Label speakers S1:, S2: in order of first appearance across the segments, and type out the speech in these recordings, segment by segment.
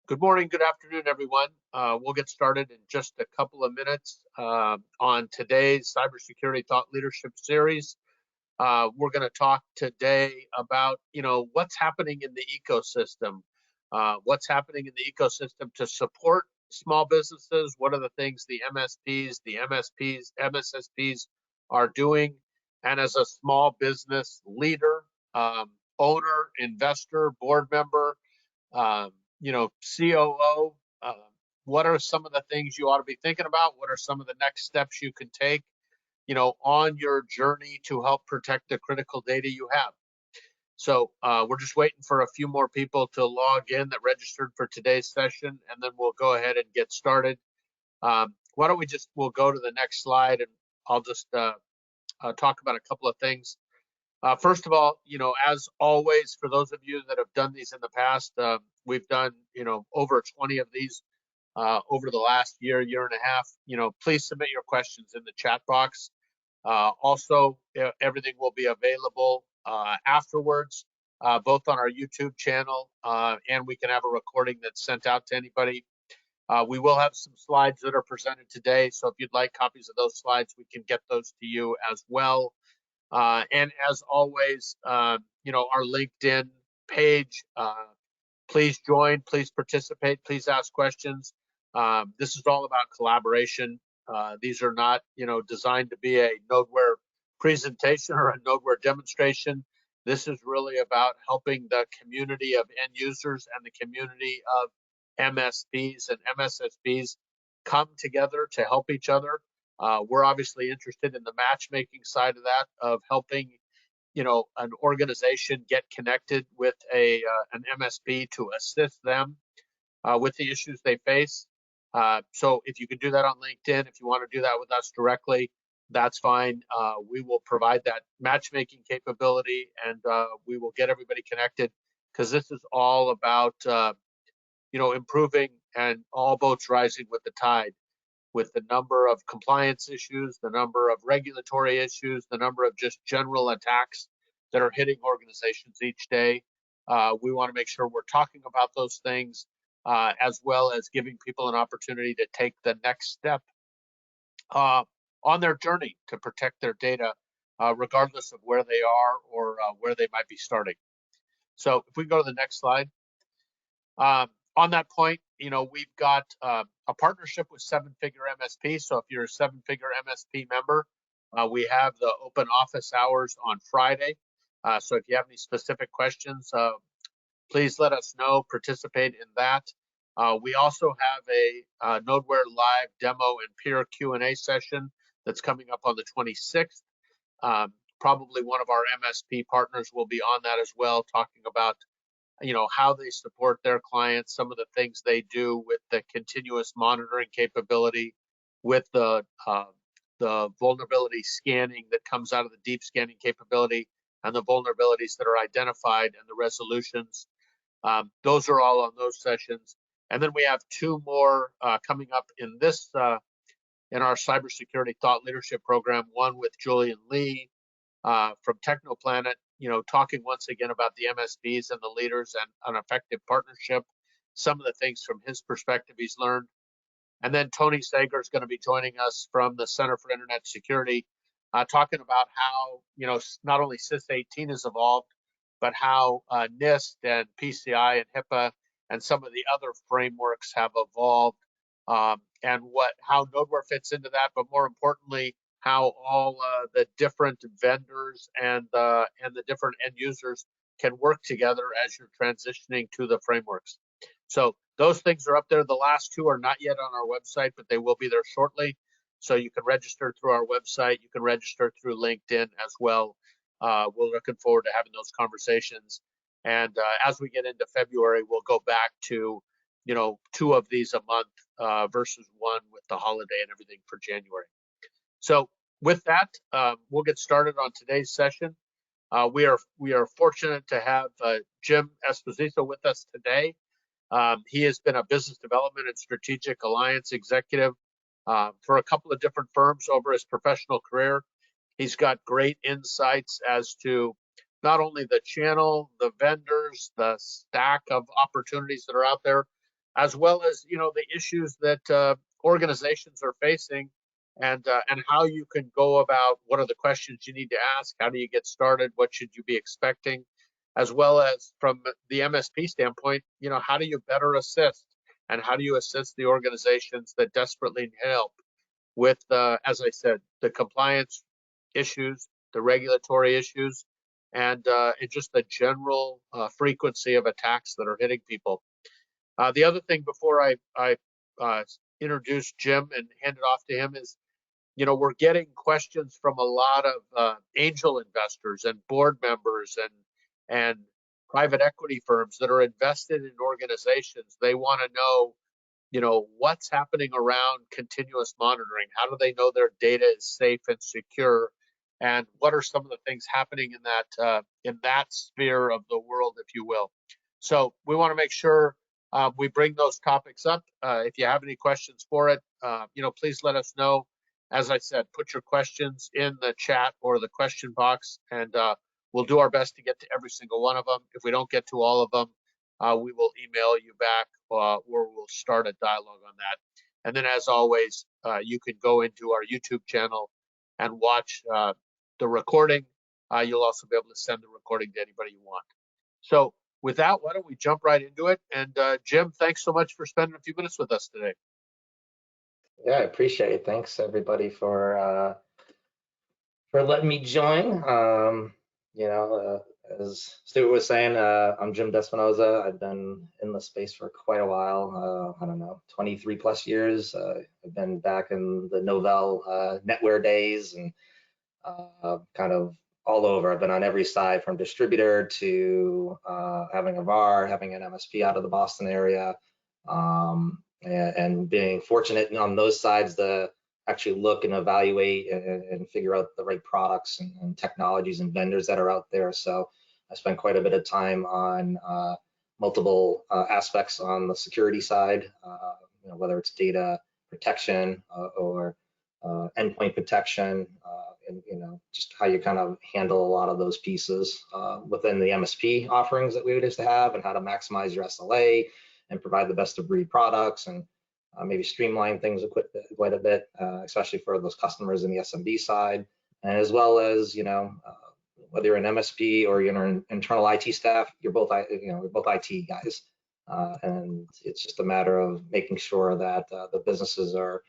S1: Good morning, good afternoon, everyone. We'll get started in just a couple of minutes on today's Cybersecurity Thought Leadership Series. We're going to talk today about, what's happening in the ecosystem. What's happening in the ecosystem to support small businesses? What are the things the MSPs, the MSPs, MSSPs are doing? And as a small business leader, owner, investor, board member, COO, what are some of the things you ought to be thinking about? What are some of the next steps you can take, on your journey to help protect the critical data you have? So we're just waiting for a few more people to log in that registered for today's session, and then we'll go ahead and get started. Why don't we'll go to the next slide, and I'll just talk about a couple of things. First of all, as always, for those of you that have done these in the past, we've done, over 20 of these over the last year and a half. Please submit your questions in the chat box. Also, everything will be available afterwards, both on our YouTube channel, and we can have a recording that's sent out to anybody. We will have some slides that are presented today, so if you'd like copies of those slides, we can get those to you as well. And as always, our LinkedIn page, please join, please participate, please ask questions. This is all about collaboration. These are not, designed to be a Nodeware presentation or a Nodeware demonstration. This is really about helping the community of end users and the community of MSPs and MSSPs come together to help each other. We're obviously interested in the matchmaking side of that, of helping, an organization get connected with an MSP to assist them with the issues they face. So if you can do that on LinkedIn, if you want to do that with us directly, that's fine. We will provide that matchmaking capability, and we will get everybody connected, because this is all about, improving and all boats rising with the tide, with the number of compliance issues, the number of regulatory issues, the number of just general attacks that are hitting organizations each day. We want to make sure we're talking about those things, as well as giving people an opportunity to take the next step on their journey to protect their data, regardless of where they are or where they might be starting. So if we go to the next slide. On that point, we've got a partnership with 7-Figure MSP. So if you're a 7-Figure MSP member, we have the open office hours on Friday. So if you have any specific questions, please let us know, participate in that. We also have a Nodeware live demo and peer Q&A session that's coming up on the 26th. Probably one of our MSP partners will be on that as well, talking about how they support their clients, some of the things they do with the continuous monitoring capability, with the vulnerability scanning that comes out of the deep scanning capability, and the vulnerabilities that are identified and the resolutions. Those are all on those sessions. And then we have two more coming up in this in our Cybersecurity Thought Leadership Program, one with Julian Lee from Technoplanet, talking once again about the MSPs and the leaders and an effective partnership, some of the things from his perspective he's learned. And then Tony Sager is going to be joining us from the Center for Internet Security, talking about how, not only SIS-18 has evolved, but how NIST and PCI and HIPAA and some of the other frameworks have evolved, and how Nodeware fits into that, but more importantly, how all the different vendors and the different end users can work together as you're transitioning to the frameworks. So those things are up there. The last two are not yet on our website, but they will be there shortly. So you can register through our website. You can register through LinkedIn as well. We're looking forward to having those conversations. And as we get into February, we'll go back to, 2 of these a month versus 1 with the holiday and everything for January. So with that, we'll get started on today's session. We are fortunate to have Jim Esposito with us today. He has been a business development and strategic alliance executive for a couple of different firms over his professional career. He's got great insights as to not only the channel, the vendors, the stack of opportunities that are out there. as well as, you know, the issues that organizations are facing, and how you can go about, what are the questions you need to ask, how do you get started, what should you be expecting, as well as from the MSP standpoint, you know, how do you better assist, and how do you assist the organizations that desperately need help with, as I said, the compliance issues, the regulatory issues, and just the general frequency of attacks that are hitting people. The other thing before I introduce Jim and hand it off to him is, you know, we're getting questions from a lot of angel investors and board members and private equity firms that are invested in organizations. They want to know, you know, what's happening around continuous monitoring. How do they know their data is safe and secure? And what are some of the things happening in that sphere of the world, if you will? So we want to make sure we bring those topics up. If you have any questions for it, you know, please let us know. As I said, put your questions in the chat or the question box, and we'll do our best to get to every single one of them. If we don't get to all of them, we will email you back, or we'll start a dialogue on that. And then, as always, you can go into our YouTube channel and watch the recording. You'll also be able to send the recording to anybody you want. So with that, why don't we jump right into it? And Jim, thanks so much for spending a few minutes with us today.
S2: Yeah, I appreciate it. Thanks everybody for letting me join. As Stuart was saying, I'm Jim Despinoza. I've been in the space for quite a while. I don't know, 23 plus years. I've been back in the Novell NetWare days, and kind of all over. I've been on every side, from distributor to having a VAR, having an MSP out of the Boston area, and being fortunate on those sides to actually look and evaluate and figure out the right products and technologies and vendors that are out there. So I spent quite a bit of time on multiple aspects on the security side, you know, whether it's data protection or endpoint protection, and you know, just how you kind of handle a lot of those pieces within the MSP offerings that we would used to have, and how to maximize your SLA and provide the best of breed products, and maybe streamline things quite a bit, especially for those customers in the SMB side, and as well as, you know, whether you're an MSP or you're an internal IT staff, you're both, you know, we're both IT guys, and it's just a matter of making sure that the businesses are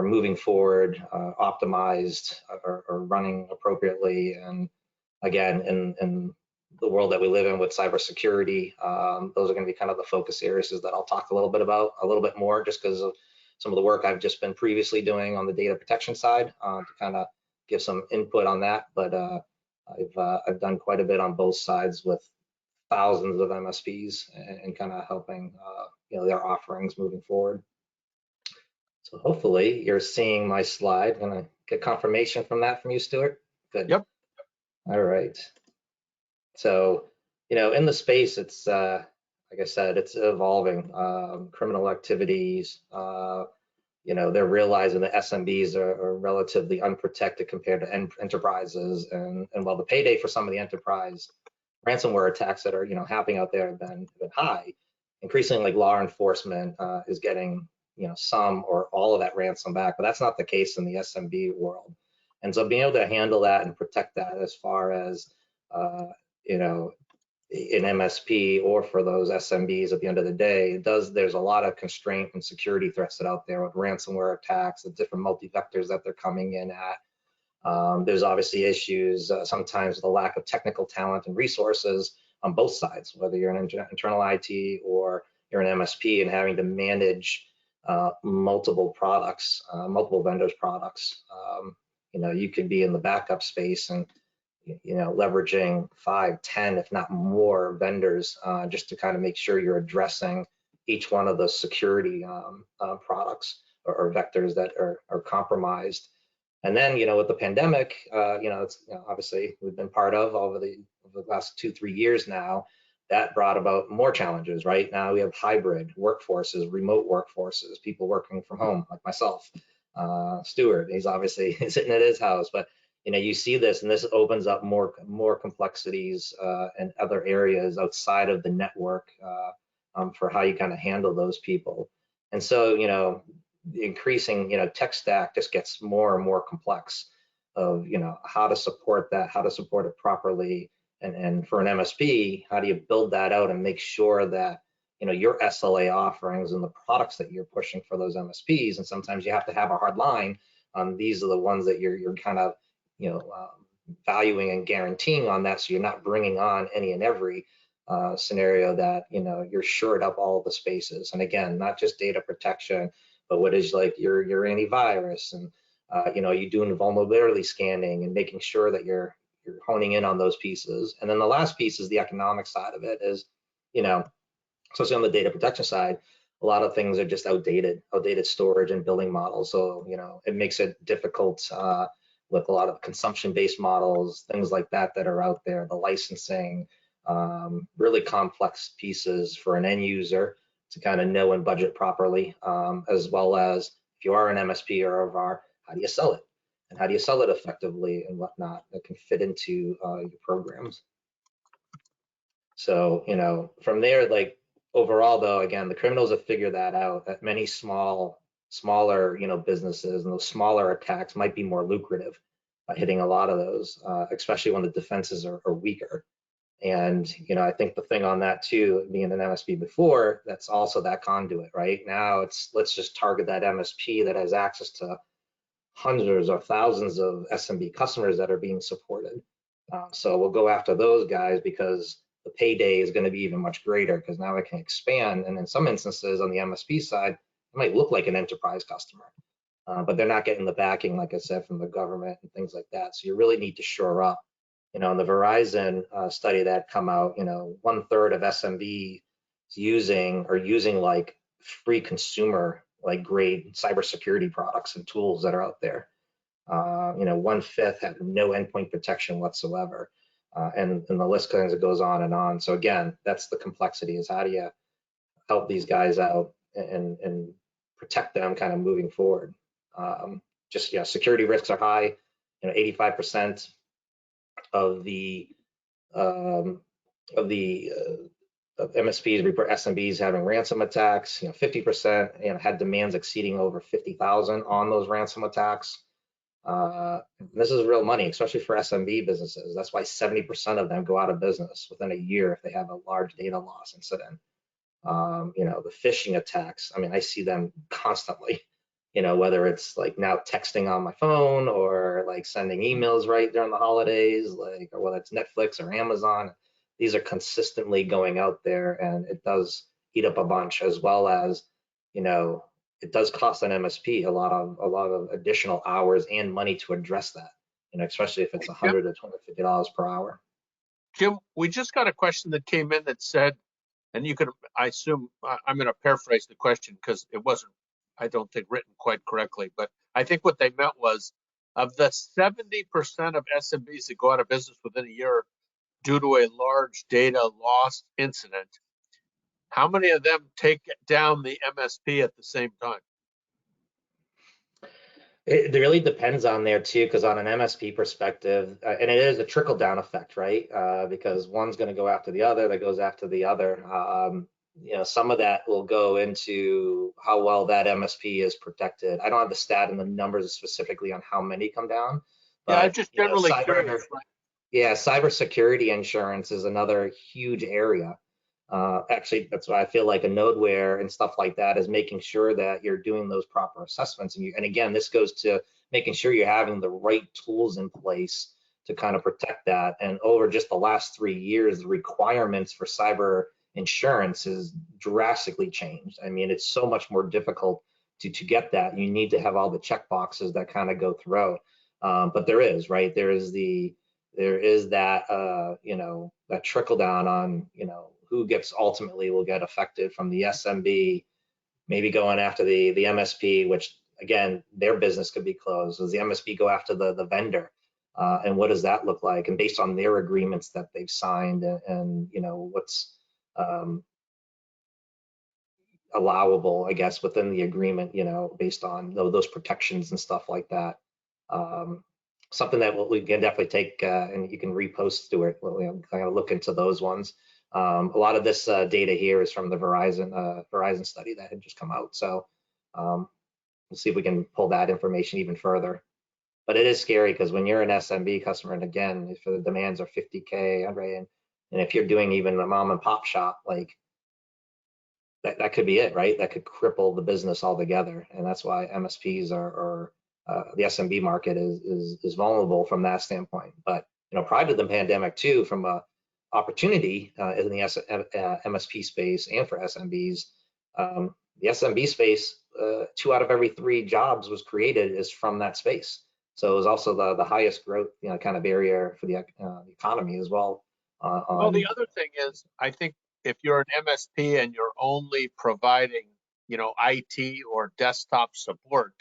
S2: moving forward, optimized, or running appropriately. And again, in the world that we live in with cybersecurity, those are going to be kind of the focus areas that I'll talk a little bit about, a little bit more, just because of some of the work I've just been previously doing on the data protection side, to kind of give some input on that. But I've done quite a bit on both sides with thousands of MSPs, and kind of helping you know, their offerings moving forward. So hopefully you're seeing my slide. I'm gonna get confirmation from that from you, Stuart. Good.
S1: Yep.
S2: All right. So, you know, in the space, it's like I said, it's evolving. Criminal activities, you know, they're realizing that SMBs are relatively unprotected compared to enterprises, and while the payday for some of the enterprise ransomware attacks that are, you know, happening out there have been high, increasingly, like, law enforcement is getting, you know, some or all of that ransom back, but that's not the case in the SMB world. And so being able to handle that and protect that, as far as you know, an MSP or for those SMBs at the end of the day, there's a lot of constraint and security threats that out there with ransomware attacks, the different multi-vectors that they're coming in at. There's obviously issues sometimes with the lack of technical talent and resources on both sides, whether you're an internal IT or you're an MSP, and having to manage multiple products, multiple vendors' products. You know, you could be in the backup space and, you know, leveraging 5, 10, if not more vendors, just to kind of make sure you're addressing each one of the security products or vectors that are compromised. And then, you know, with the pandemic, you know, it's, you know, obviously we've been part of over the last 2-3 years now, that brought about more challenges. Right now we have hybrid workforces, remote workforces, people working from home, like myself. Stuart, he's obviously sitting at his house, but you know, you see this, and this opens up more complexities and other areas outside of the network for how you kind of handle those people. And so, the increasing, tech stack just gets more and more complex of, how to support that, how to support it properly. And for an MSP, how do you build that out and make sure that, your SLA offerings and the products that you're pushing for those MSPs, and sometimes you have to have a hard line on these are the ones that you're kind of, valuing and guaranteeing on that, so you're not bringing on any and every scenario that, you're shored up all the spaces. And again, not just data protection, but what is like your antivirus, and you doing vulnerability scanning and making sure that you're honing in on those pieces. And then the last piece is the economic side of it is, especially on the data protection side, a lot of things are just outdated storage and billing models. So, it makes it difficult with a lot of consumption-based models, things like that are out there, the licensing, really complex pieces for an end user to kind of know and budget properly, as well as if you are an MSP or a VAR, how do you sell it? And how do you sell it effectively and whatnot that can fit into your programs? So, from there, like overall though, again, the criminals have figured that out, that many smaller, businesses and those smaller attacks might be more lucrative by hitting a lot of those, especially when the defenses are weaker. And, I think the thing on that too, being an MSP before, that's also that conduit, right? Now it's, let's just target that MSP that has access to hundreds or thousands of SMB customers that are being supported. So we'll go after those guys because the payday is going to be even much greater, because now it can expand. And in some instances on the MSP side, it might look like an enterprise customer, but they're not getting the backing, like I said, from the government and things like that. So you really need to shore up. In the Verizon study that come out, 1/3 of SMB using like free consumer like grade cybersecurity products and tools that are out there. 1/5 have no endpoint protection whatsoever, and the list kind of goes on and on. So again, that's the complexity: is how do you help these guys out and protect them kind of moving forward. Security risks are high. 85% of the of MSPs report SMBs having ransom attacks. 50% had demands exceeding over 50,000 on those ransom attacks. This is real money, especially for SMB businesses. That's why 70% of them go out of business within a year if they have a large data loss incident. The phishing attacks, I see them constantly, whether it's like now texting on my phone or like sending emails right during the holidays, like, or whether it's Netflix or Amazon. These are consistently going out there, and it does eat up a bunch, as well as, it does cost an MSP a lot of additional hours and money to address that, especially if it's $100 to $250 per hour.
S1: Jim, we just got a question that came in that said, and you could, I assume, I'm going to paraphrase the question because it wasn't, I don't think, written quite correctly, but I think what they meant was, of the 70% of SMBs that go out of business within a year due to a large data loss incident, how many of them take down the MSP at the same time?
S2: It really depends on there too, because on an MSP perspective, and it is a trickle down effect, right? Because one's going to go after the other, that goes after the other. Some of that will go into how well that MSP is protected. I don't have the stat and the numbers specifically on how many come down. But,
S1: yeah, I'm just generally curious. Right?
S2: Yeah, cybersecurity insurance is another huge area. Actually, that's why I feel like a Nodeware and stuff like that is making sure that you're doing those proper assessments. And again, this goes to making sure you're having the right tools in place to kind of protect that. And over just the last 3 years, the requirements for cyber insurance has drastically changed. It's so much more difficult to get that. You need to have all the check boxes that kind of go throughout. But there is, right? There is that, that trickle down on, who ultimately will get affected from the SMB, maybe going after the MSP, which again, their business could be closed. Does the MSP go after the vendor? And what does that look like? And based on their agreements that they've signed and what's allowable, I guess, within the agreement, based on those protections and stuff like that. Something that we can definitely take and you can repost to it. We'll kind of look into those ones. A lot of this data here is from the Verizon study that had just come out. So we'll see if we can pull that information even further. But it is scary because when you're an SMB customer, and again, if the demands are 50K, and if you're doing even a mom and pop shop, like that could be it, right? That could cripple the business altogether. And that's why MSPs are the SMB market is vulnerable from that standpoint. But prior to the pandemic too, from a opportunity in the MSP space and for SMBs, the SMB space, 2 out of every 3 jobs was created is from that space. So it was also the highest growth, kind of area for the economy as well.
S1: Well, the other thing is, I think if you're an MSP and you're only providing, IT or desktop support,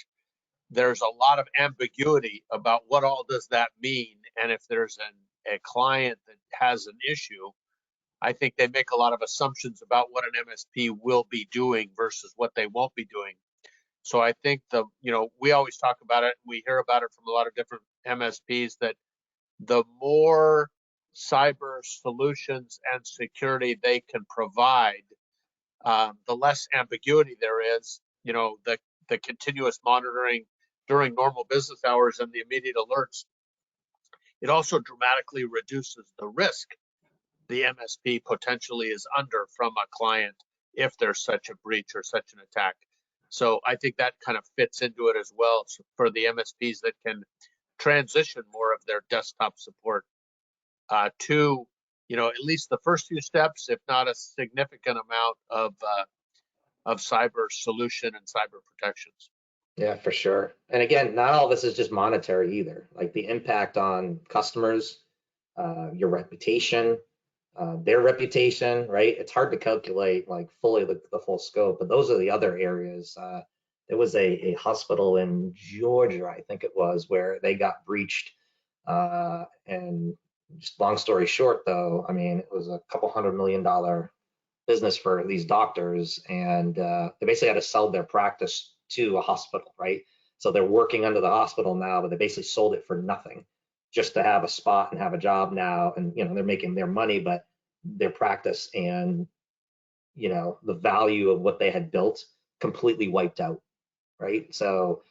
S1: there's a lot of ambiguity about what all does that mean. And if there's a client that has an issue, I think they make a lot of assumptions about what an MSP will be doing versus what they won't be doing. So I think we always talk about it. We hear about it from a lot of different MSPs that the more cyber solutions and security they can provide, the less ambiguity there is. The continuous monitoring during normal business hours and the immediate alerts. It also dramatically reduces the risk the MSP potentially is under from a client if there's such a breach or such an attack. So I think that kind of fits into it as well for the MSPs that can transition more of their desktop support to, at least the first few steps, if not a significant amount of cyber solution and cyber protections.
S2: Yeah, for sure. And again, not all this is just monetary either. Like the impact on customers, your reputation, their reputation, right? It's hard to calculate like fully the full scope, but those are the other areas. There was a hospital in Georgia, I think it was, where they got breached. And just long story short, though, I mean, it was a couple $100 million business for these doctors, and they basically had to sell their practice to a hospital, right? So they're working under the hospital now, but they basically sold it for nothing just to have a spot and have a job now. And, they're making their money, but their practice and, the value of what they had built completely wiped out, right? So,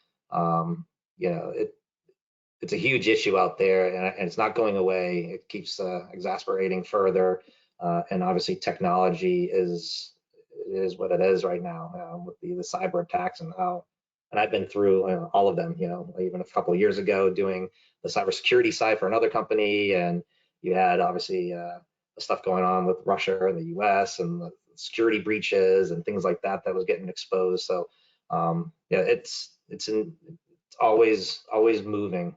S2: it's a huge issue out there, and it's not going away. It keeps exasperating further. And obviously technology is what it is right now with the cyber attacks and I've been through all of them, even a couple of years ago doing the cybersecurity side for another company. And you had obviously the stuff going on with Russia and the US and the security breaches and things like that was getting exposed. So it's always moving.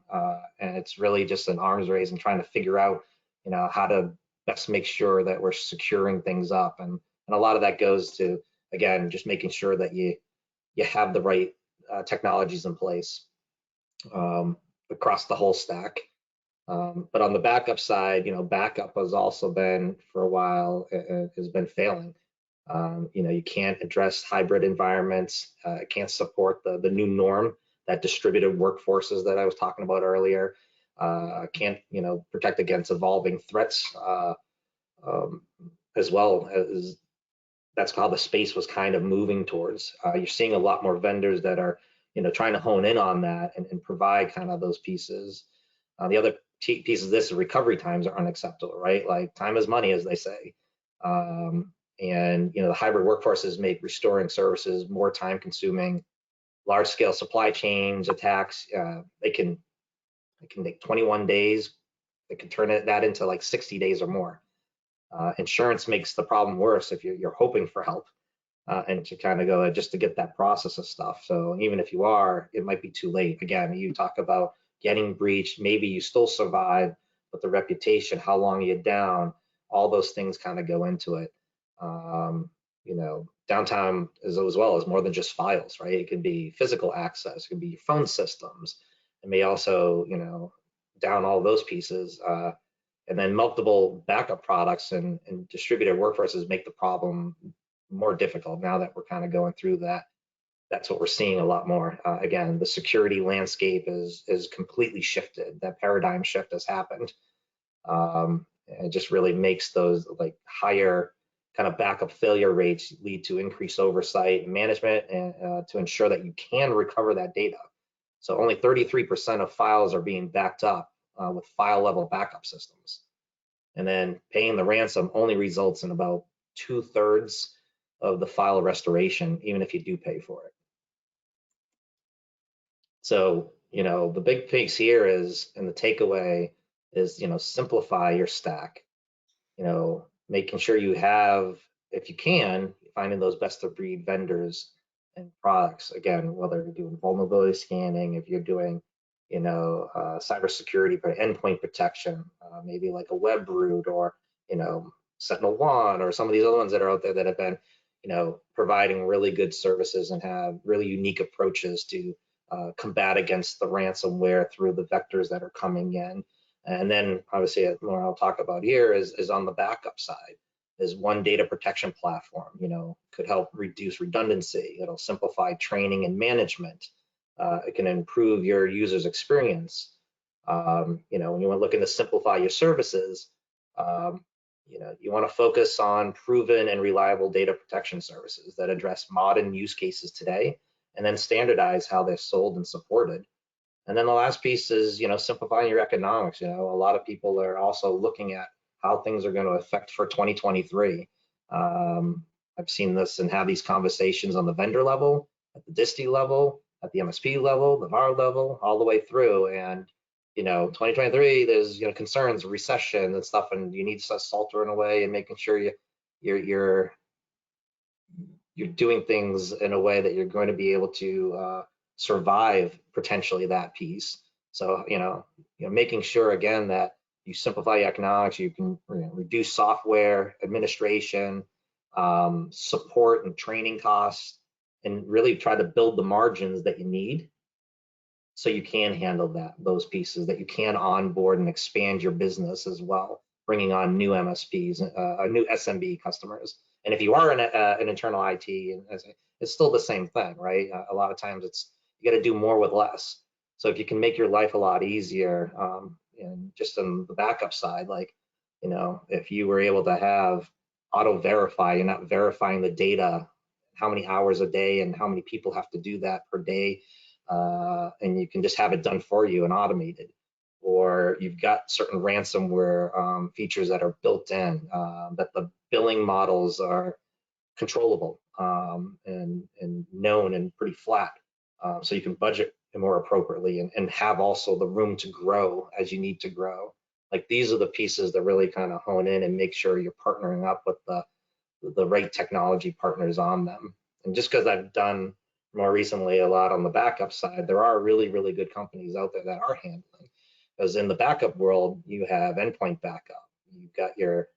S2: And it's really just an arms race and trying to figure out, how to best make sure that we're securing things up. And a lot of that goes to, again, just making sure that you have the right technologies in place across the whole stack. But on the backup side, backup has also been for a while, has been failing. You can't address hybrid environments. It can't support the new norm, that distributed workforces that I was talking about earlier. Can't, protect against evolving threats as well as that's how the space was kind of moving towards. You're seeing a lot more vendors that are, trying to hone in on that and provide kind of those pieces. The other piece of this is recovery times are unacceptable, right? Like time is money, as they say. And the hybrid workforces make restoring services more time consuming. Large scale supply chains attacks, they can take 21 days. They can turn that into like 60 days or more. Insurance makes the problem worse if you're hoping for help and to kind of go just to get that process of stuff. So even if you are, it might be too late. Again, you talk about getting breached, maybe you still survive, but the reputation, how long are you down, all those things kind of go into it. Downtime is as well as more than just files, right? It can be physical access, it can be your phone systems. It may also, down all those pieces. And then multiple backup products and distributed workforces make the problem more difficult now that we're kind of going through that. That's what we're seeing a lot more. Again, the security landscape is completely shifted. That paradigm shift has happened. it just really makes those like higher kind of backup failure rates lead to increased oversight and management, and to ensure that you can recover that data. So only 33% of files are being backed up with file level backup systems. And then paying the ransom only results in about 2/3 of the file restoration, even if you do pay for it. So, the big piece here is, and the takeaway is, simplify your stack, making sure you have, if you can, finding those best of breed vendors and products. Again, whether you're doing vulnerability scanning, if you're doing, cybersecurity, endpoint protection, maybe like a web root, or, Sentinel-1, or some of these other ones that are out there that have been, providing really good services and have really unique approaches to combat against the ransomware through the vectors that are coming in. And then obviously what I'll talk about here is on the backup side, is one data protection platform, could help reduce redundancy. It'll simplify training and management. It can improve your user's experience. When you want to look to simplify your services, you want to focus on proven and reliable data protection services that address modern use cases today, and then standardize how they're sold and supported. And then the last piece is, simplifying your economics. A lot of people are also looking at how things are going to affect for 2023. I've seen this and have these conversations on the vendor level, at the distie level, at the MSP level, the VAR level, all the way through. And 2023, there's concerns, recession and stuff, and you need to start saltering away and making sure you're doing things in a way that you're going to be able to survive potentially that piece. So making sure again that you simplify your economics, you can reduce software administration, support and training costs, and really try to build the margins that you need so you can handle those pieces, that you can onboard and expand your business as well, bringing on new MSPs, new SMB customers. And if you are an internal IT, it's still the same thing, right? A lot of times you got to do more with less. So if you can make your life a lot easier, and just on the backup side, like, if you were able to have auto verify, you're not verifying the data, how many hours a day and how many people have to do that per day, and you can just have it done for you and automated. Or you've got certain ransomware features that are built in, that the billing models are controllable, and known and pretty flat, so you can budget more appropriately and have also the room to grow as you need to grow. Like, these are the pieces that really kind of hone in and make sure you're partnering up with the right technology partners on them. And just because I've done more recently a lot on the backup side, there are really, really good companies out there that are handling. Because in the backup world, you have endpoint backup, you've got your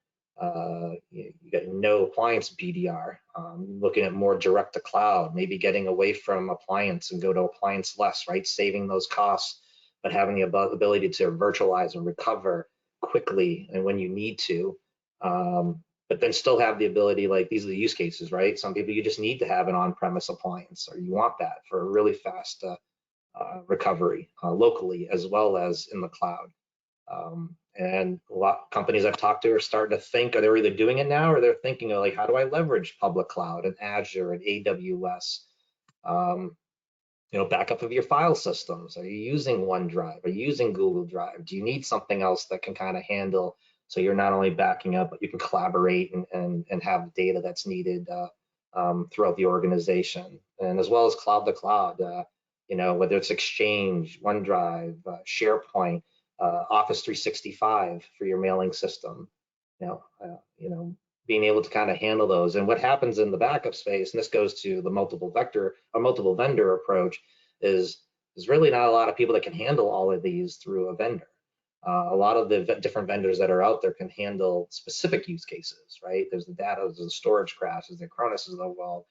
S2: you got no appliance BDR, looking at more direct to cloud, maybe getting away from appliance and go to appliance less, right? Saving those costs, but having the ability to virtualize and recover quickly and when you need to, but then still have the ability, like, these are the use cases, right? Some people, you just need to have an on-premise appliance, or you want that for a really fast recovery locally as well as in the cloud. And a lot of companies I've talked to are starting to think, or they're either doing it now, or they're thinking of, like, how do I leverage public cloud and Azure and AWS? Backup of your file systems. Are you using OneDrive? Are you using Google Drive? Do you need something else that can kind of handle, so you're not only backing up, but you can collaborate and have data that's needed throughout the organization, and as well as cloud to cloud, whether it's Exchange, OneDrive, SharePoint, Office 365 for your mailing system, being able to kind of handle those. And what happens in the backup space, and this goes to the multiple vendor approach, is there's really not a lot of people that can handle all of these through a vendor. A lot of the different vendors that are out there can handle specific use cases, right? There's the data, there's the storage crafts, there's the Acronis of the world.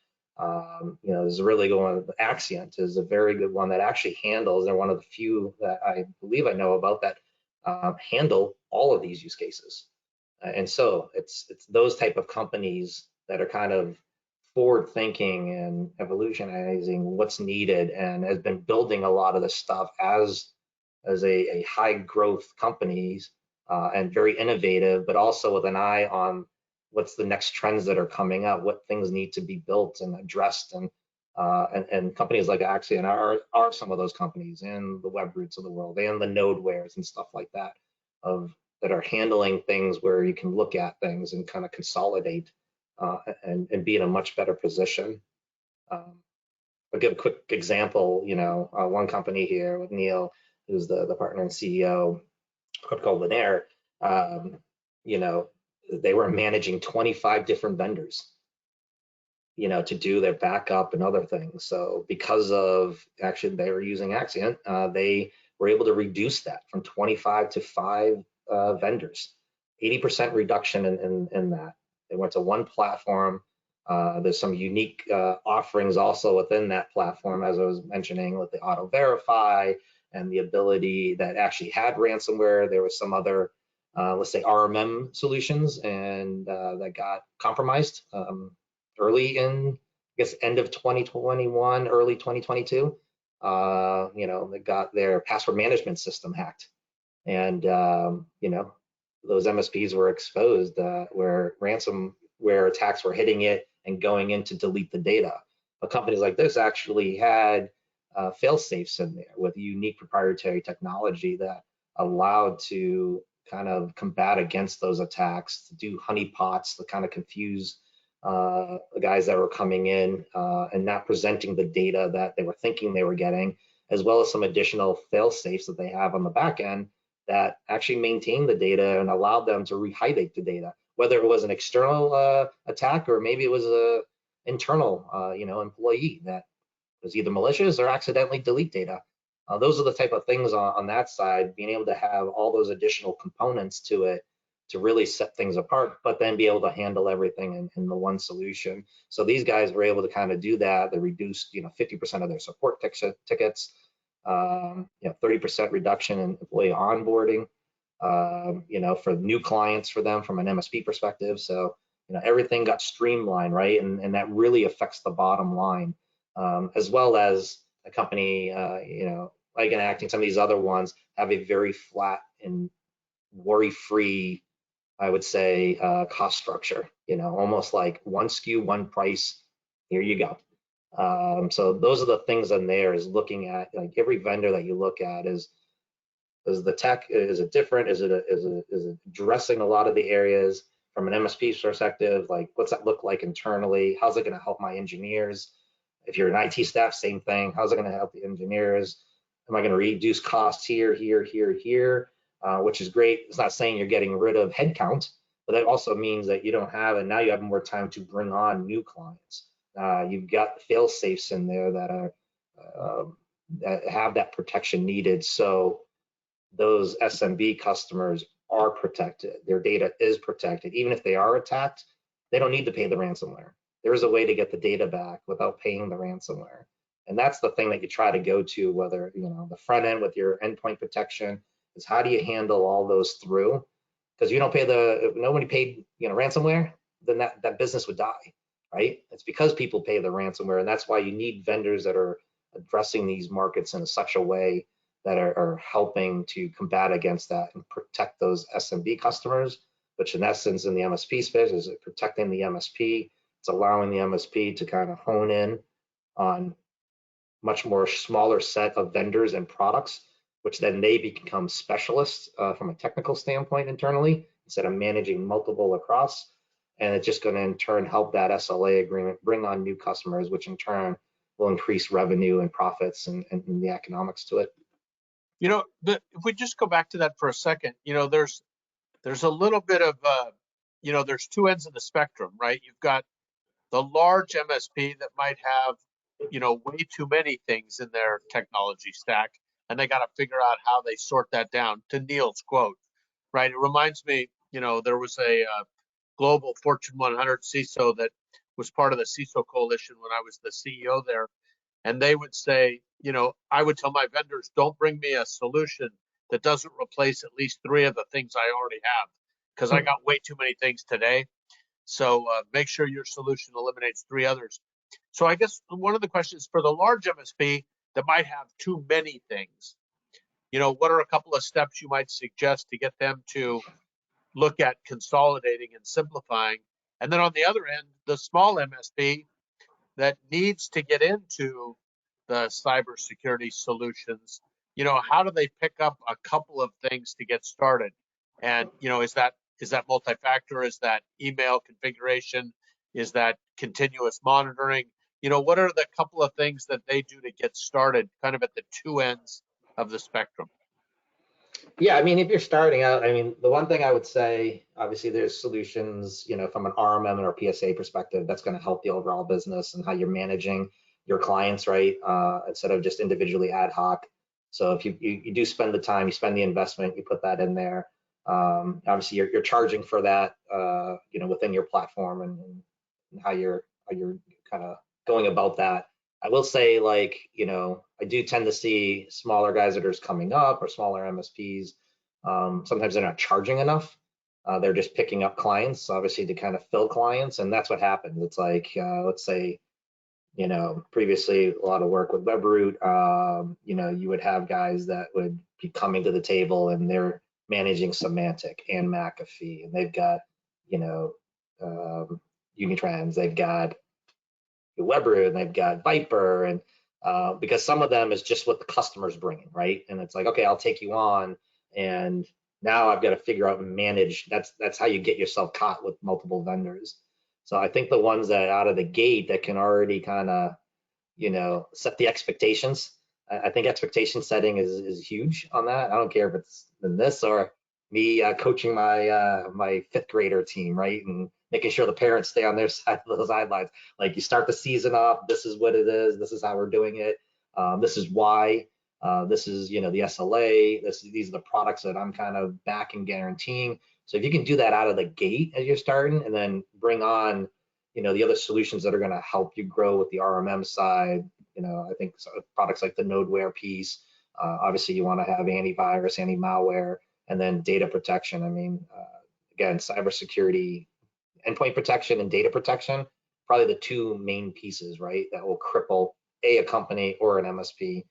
S2: There's a really good one. Axient is a very good one that actually handles. They're one of the few that I believe I know about that handle all of these use cases. And so it's those type of companies that are kind of forward thinking and evolutionizing what's needed, and has been building a lot of this stuff as a high growth companies and very innovative, but also with an eye on what's the next trends that are coming up, what things need to be built and addressed, and companies like Axion are some of those companies, and the Webroots of the world, and the Nodewares and stuff like that, that are handling things where you can look at things and kind of consolidate and be in a much better position. I'll give a quick example. One company here with Neil, who's the partner and CEO, called Linaire. They were managing 25 different vendors, to do their backup and other things. So because of actually they were using Axion, they were able to reduce that from 25 to 5 vendors, 80% reduction in that. They went to one platform. There's some unique offerings also within that platform, as I was mentioning, with the auto verify and the ability that actually had ransomware. There was some other, let's say, RMM solutions, and that got compromised early in, I guess, end of 2021, early 2022. They got their password management system hacked, and those MSPs were exposed where ransomware attacks were hitting it and going in to delete the data. But companies like this actually had fail safes in there with unique proprietary technology that allowed to kind of combat against those attacks, to do honeypots to kind of confuse the guys that were coming in and not presenting the data that they were thinking they were getting, as well as some additional fail safes that they have on the back end that actually maintain the data and allowed them to rehydrate the data, whether it was an external attack or maybe it was a internal employee that was either malicious or accidentally delete data. Those are the type of things on that side, being able to have all those additional components to it to really set things apart, but then be able to handle everything in the one solution. So these guys were able to kind of do that. They reduced 50% of their support tickets, 30% reduction in employee onboarding, for new clients for them from an MSP perspective. So everything got streamlined, right? And that really affects the bottom line, as well as a company, like Enacting, some of these other ones have a very flat and worry-free, I would say, cost structure, almost like one SKU, one price, here you go. So those are the things in there, is looking at like every vendor that you look at is the tech, is it different? Is it addressing a lot of the areas from an MSP perspective? Like, what's that look like internally? How's it going to help my engineers? If you're an IT staff, same thing. How's it going to help the engineers? Am I going to reduce costs here, which is great. It's not saying you're getting rid of headcount, but that also means that you don't have, and now you have more time to bring on new clients. You've got fail safes in there that are that have that protection needed. So those SMB customers are protected. Their data is protected. Even if they are attacked, they don't need to pay the ransomware. There is a way to get the data back without paying the ransomware. And that's the thing that you try to go to, whether, the front end with your endpoint protection, is how do you handle all those through? Because you don't pay if nobody paid, ransomware, then that business would die, right? It's because people pay the ransomware, and that's why you need vendors that are addressing these markets in such a way that are helping to combat against that and protect those SMB customers, which in essence in the MSP space is protecting the MSP. It's allowing the MSP to kind of hone in on much more smaller set of vendors and products, which then they become specialists from a technical standpoint internally, instead of managing multiple across. And it's just going to in turn help that SLA agreement bring on new customers, which in turn will increase revenue and profits and the economics to it.
S1: If we just go back to that for a second, there's a little bit of, there's two ends of the spectrum, right? You've got the large MSP that might have, way too many things in their technology stack, and they got to figure out how they sort that down. To Neil's quote, right? It reminds me, there was a global Fortune 100 CISO that was part of the CISO coalition when I was the CEO there. And they would say, I would tell my vendors, don't bring me a solution that doesn't replace at least 3 of the things I already have, because I got way too many things today. So make sure your solution eliminates 3 others. So I guess one of the questions for the large MSP that might have too many things, what are a couple of steps you might suggest to get them to look at consolidating and simplifying? And then on the other end, the small MSP that needs to get into the cybersecurity solutions, how do they pick up a couple of things to get started? And, is that multi-factor? Is that email configuration? Is that continuous monitoring? What are the couple of things that they do to get started kind of at the two ends of the spectrum?
S2: Yeah, I mean, if you're starting out, I mean, the one thing I would say, obviously, there's solutions, from an RMM or PSA perspective, that's going to help the overall business and how you're managing your clients, right? Instead of just individually ad hoc. So if you do spend the time, you spend the investment, you put that in there. Obviously, you're charging for that, within your platform and how you're kind of going about that. I will say, like, I do tend to see smaller guys that are coming up or smaller MSPs. Sometimes they're not charging enough. They're just picking up clients, obviously, to kind of fill clients. And that's what happens. It's like, let's say, previously a lot of work with WebRoot, you would have guys that would be coming to the table and they're managing Semantic and McAfee, and they've got, you know, Unitrans, they've got WebRoot, and they've got Viper, and because some of them is just what the customer's bringing, right? And it's like, okay, I'll take you on, and now I've got to figure out and manage. That's how you get yourself caught with multiple vendors. So I think the ones that out of the gate that can already kind of, set the expectations. I think expectation setting is huge on that. I don't care if it's in this or me coaching my fifth grader team, right? And making sure the parents stay on their side of the sidelines. Like, you start the season off, this is what it is, this is how we're doing it, this is why, this is, the SLA, these are the products that I'm kind of backing, guaranteeing. So if you can do that out of the gate as you're starting, and then bring on, the other solutions that are going to help you grow with the RMM side, I think products like the Nodeware piece, obviously you want to have antivirus, anti-malware, and then data protection. I mean, again, cybersecurity, endpoint protection, and data protection, probably the two main pieces, right, that will cripple a company or an MSP.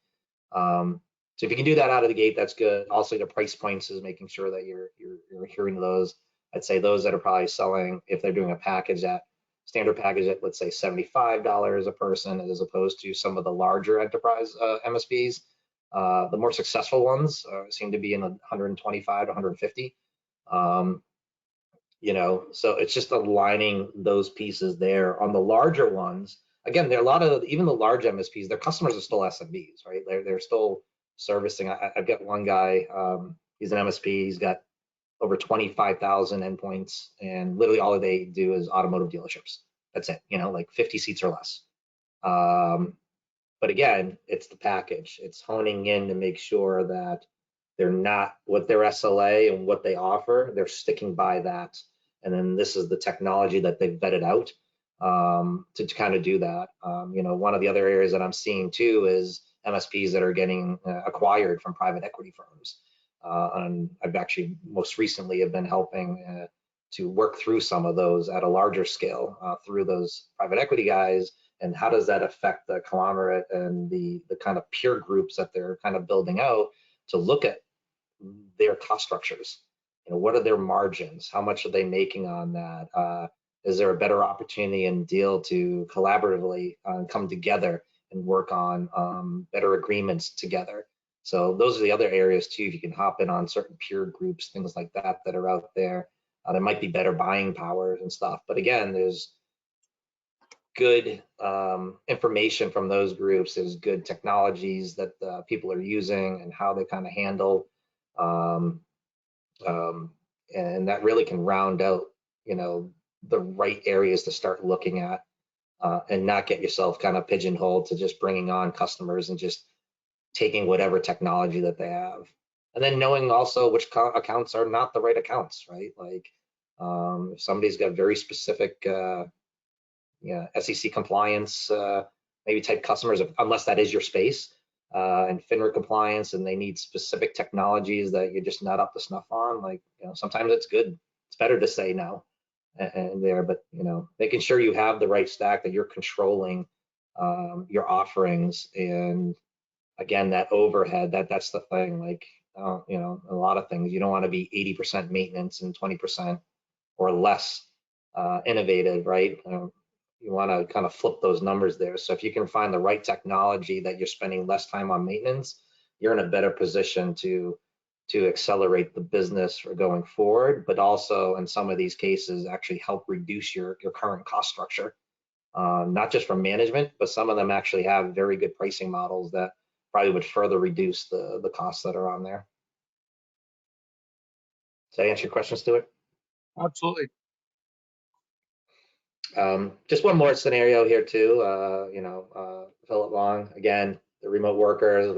S2: So if you can do that out of the gate, that's good. Also, the price points is making sure that you're adhering to those. I'd say those that are probably selling, if they're doing a package at standard package at, let's say, $75 a person, as opposed to some of the larger enterprise MSPs. The more successful ones seem to be in the 125 to 150. So it's just aligning those pieces there. On the larger ones, again, there are a lot of, even the large MSPs, their customers are still SMBs, right? They're still servicing. I've got one guy, he's an MSP, he's got over 25,000 endpoints, and literally all they do is automotive dealerships. That's it, like 50 seats or less. But again, it's the package. It's honing in to make sure that they're not, with their SLA and what they offer, they're sticking by that. And then this is the technology that they've vetted out to kind of do that. One of the other areas that I'm seeing too is MSPs that are getting acquired from private equity firms. And I've actually most recently have been helping to work through some of those at a larger scale through those private equity guys. And how does that affect the conglomerate and the kind of peer groups that they're kind of building out to look at their cost structures? What are their margins? How much are they making on that? Is there a better opportunity and deal to collaboratively come together and work on better agreements together? So those are the other areas too. If you can hop in on certain peer groups, things like that that are out there, there might be better buying powers and stuff. But again, there's good information from those groups. There's good technologies that people are using and how they kind of handle, and that really can round out, the right areas to start looking at, and not get yourself kind of pigeonholed to just bringing on customers and just taking whatever technology that they have. And then knowing also which accounts are not the right accounts, right? Like, if somebody's got very specific SEC compliance, maybe type customers, unless that is your space, and FINRA compliance, and they need specific technologies that you're just not up to snuff on. Like, sometimes it's good. It's better to say no and there, but making sure you have the right stack, that you're controlling your offerings, and again, that overhead, that's the thing. Like, you know, a lot of things, you don't want to be 80% maintenance and 20% or less innovative, right? You want to kind of flip those numbers there. So if you can find the right technology that you're spending less time on maintenance, you're in a better position to accelerate the business for going forward, but also in some of these cases actually help reduce your current cost structure. Not just from management, but some of them actually have very good pricing models that probably would further reduce the costs that are on there. Does that answer your question, Stuart?
S1: Absolutely.
S2: Just one more scenario here too. You know, Philip Long, again, the remote workers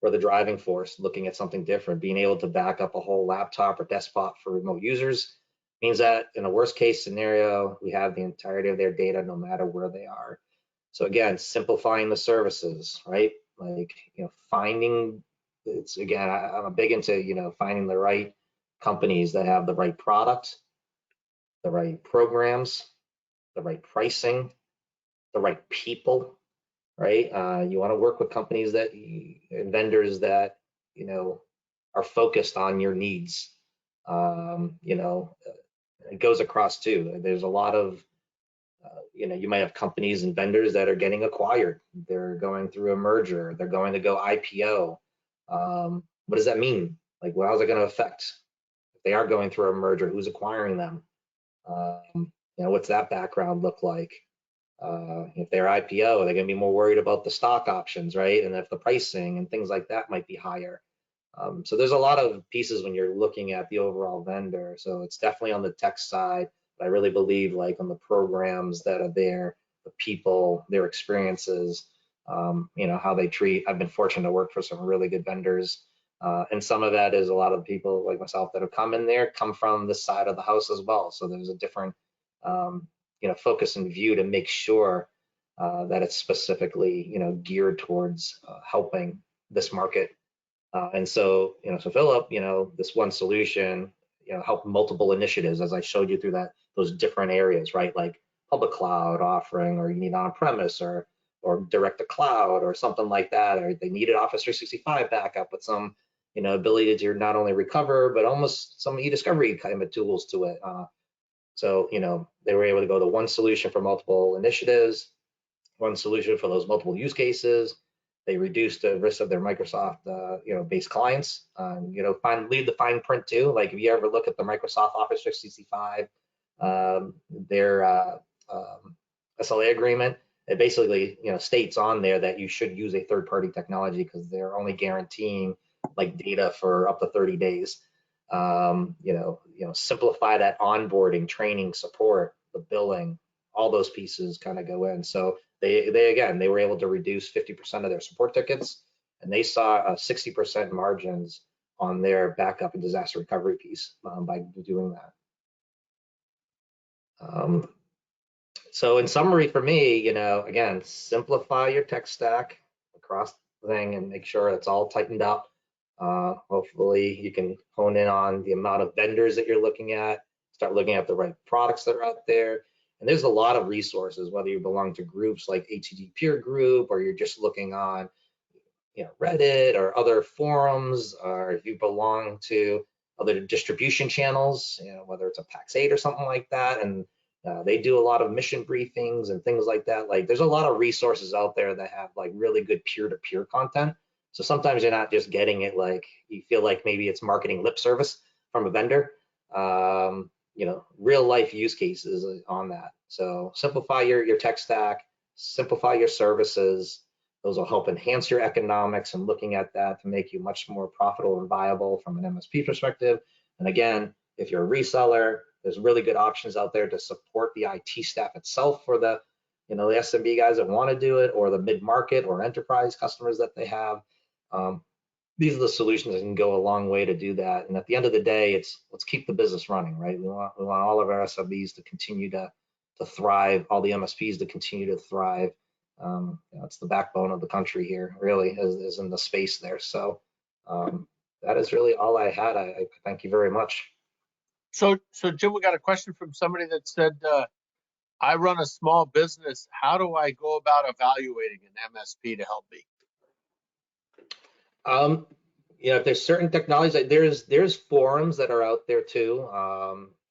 S2: or the driving force, looking at something different, being able to back up a whole laptop or desktop for remote users means that in a worst case scenario, we have the entirety of their data no matter where they are. So again, simplifying the services, right? Like, you know, finding, it's again, I'm big into, you know, finding the right companies that have the right product, the right programs, the right pricing, the right people, right? You want to work with companies that and vendors that, you know, are focused on your needs. You know, it goes across too. There's a lot of, you know, you might have companies and vendors that are getting acquired. They're going through a merger. They're going to go IPO. What does that mean? Like, well, how's it going to affect? If they are going through a merger, who's acquiring them? You know, what's that background look like? If they're IPO, they're going to be more worried about the stock options, right? And if the pricing and things like that might be higher. So there's a lot of pieces when you're looking at the overall vendor. So it's definitely on the tech side, but I really believe like on the programs that are there, the people, their experiences, you know, how they treat. I've been fortunate to work for some really good vendors. And some of that is a lot of people like myself that have come in there come from this side of the house as well. So there's a different, you know, focus and view to make sure that it's specifically, you know, geared towards helping this market. And so, you know, so Philip, you know, this one solution, you know, help multiple initiatives as I showed you through those different areas, right? Like public cloud offering, or you need on-premise or direct to cloud or something like that, or they needed Office 365 backup with some, you know, ability to not only recover, but almost some e-discovery kind of tools to it. So, you know, they were able to go to one solution for multiple initiatives, one solution for those multiple use cases. They reduced the risk of their Microsoft, you know, based clients. You know, leave the fine print too. Like if you ever look at the Microsoft Office 365, their SLA agreement, it basically, you know, states on there that you should use a third-party technology because they're only guaranteeing like data for up to 30 days. You know, simplify that onboarding, training, support, the billing, all those pieces kind of go in. So they again, they were able to reduce 50% of their support tickets, and they saw 60% margins on their backup and disaster recovery piece by doing that. So in summary for me, you know, again, simplify your tech stack across the thing and make sure it's all tightened up. Hopefully you can hone in on the amount of vendors that you're looking at, start looking at the right products that are out there. And there's a lot of resources, whether you belong to groups like ATD Peer Group, or you're just looking on, you know, Reddit or other forums, or if you belong to other distribution channels, you know, whether it's a PAX8 or something like that. And they do a lot of mission briefings and things like that. Like there's a lot of resources out there that have like really good peer-to-peer content. So sometimes you're not just getting it, like you feel like maybe it's marketing lip service from a vendor. You know, real life use cases on that. So simplify your tech stack, simplify your services. Those will help enhance your economics and looking at that to make you much more profitable and viable from an MSP perspective. And again, if you're a reseller, there's really good options out there to support the IT staff itself for the, you know, the SMB guys that want to do it, or the mid-market or enterprise customers that they have. These are the solutions that can go a long way to do that. And at the end of the day, it's let's keep the business running, right? We want all of our SMBs to continue to thrive, all the MSPs to continue to thrive. You know, it's the backbone of the country here, really, is in the space there. So that is really all I had. I thank you very much.
S1: So Jim, we got a question from somebody that said, I run a small business. How do I go about evaluating an MSP to help me?
S2: You know, if there's certain technologies, like there's forums that are out there too,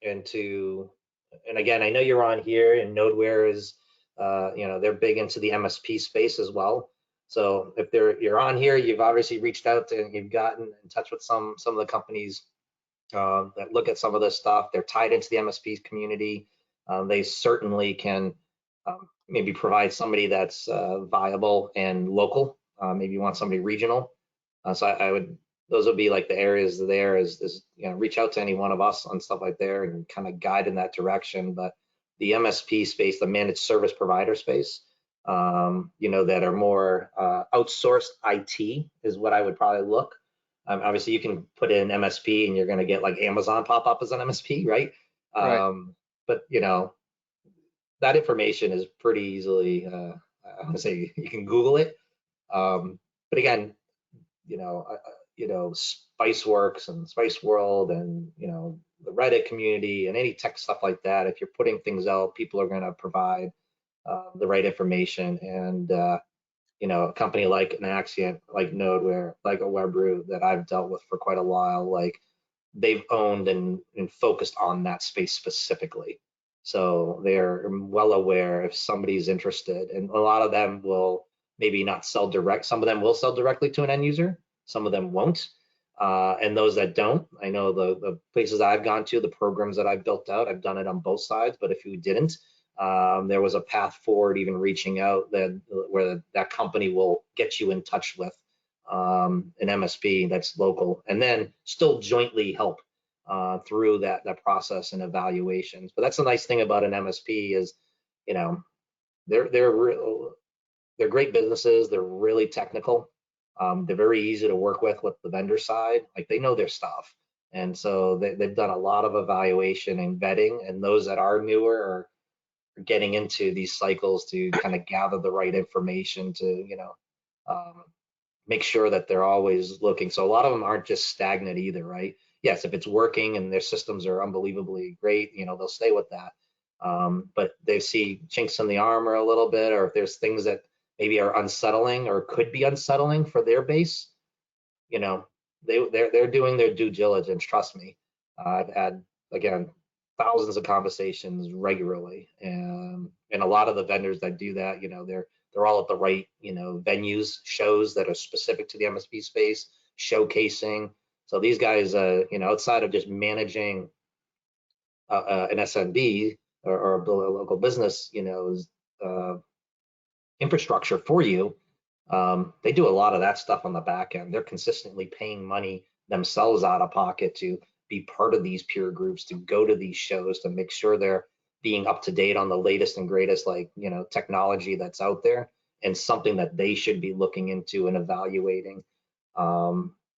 S2: and again, I know you're on here, and Nodeware is, you know, they're big into the MSP space as well. So if you're on here, you've obviously reached out to, and you've gotten in touch with some of the companies that look at some of this stuff. They're tied into the MSP community. They certainly can maybe provide somebody that's viable and local. Maybe you want somebody regional. So I would, those would be like the areas there is, you know, reach out to any one of us on stuff like there and kind of guide in that direction. But the MSP space, the managed service provider space, you know, that are more outsourced IT is what I would probably look. Obviously, you can put in MSP and you're going to get like Amazon pop up as an MSP, right?
S1: Right.
S2: But you know, that information is pretty easily, I would say you can Google it. But again, you know, Spiceworks and Spice World and, you know, the Reddit community and any tech stuff like that, if you're putting things out, people are going to provide the right information. And, you know, a company like an Axient, like Nodeware, like a Webroot that I've dealt with for quite a while, like they've owned and focused on that space specifically. So they're well aware if somebody's interested, and a lot of them will maybe not sell direct. Some of them will sell directly to an end user. Some of them won't. And those that don't, I know the places I've gone to, the programs that I've built out, I've done it on both sides. But if you didn't, there was a path forward, even reaching out that where that company will get you in touch with an MSP that's local, and then still jointly help through that process and evaluations. But that's the nice thing about an MSP is, you know, they're great businesses. They're really technical. They're very easy to work with the vendor side. Like they know their stuff, and so they've done a lot of evaluation and vetting. And those that are newer are getting into these cycles to kind of gather the right information to, you know, make sure that they're always looking. So a lot of them aren't just stagnant either, right? Yes, if it's working and their systems are unbelievably great, you know, they'll stay with that. But they see chinks in the armor a little bit, or if there's things that maybe are unsettling or could be unsettling for their base, you know, they're doing their due diligence. Trust me, I've had, again, thousands of conversations regularly, and a lot of the vendors that do that, you know, they're all at the right, you know, venues, shows that are specific to the MSP space, showcasing. So these guys, you know, outside of just managing an SMB or a local business, you know, infrastructure for you, they do a lot of that stuff on the back end. They're consistently paying money themselves out of pocket to be part of these peer groups, to go to these shows, to make sure they're being up to date on the latest and greatest, like, you know, technology that's out there, and something that they should be looking into and evaluating.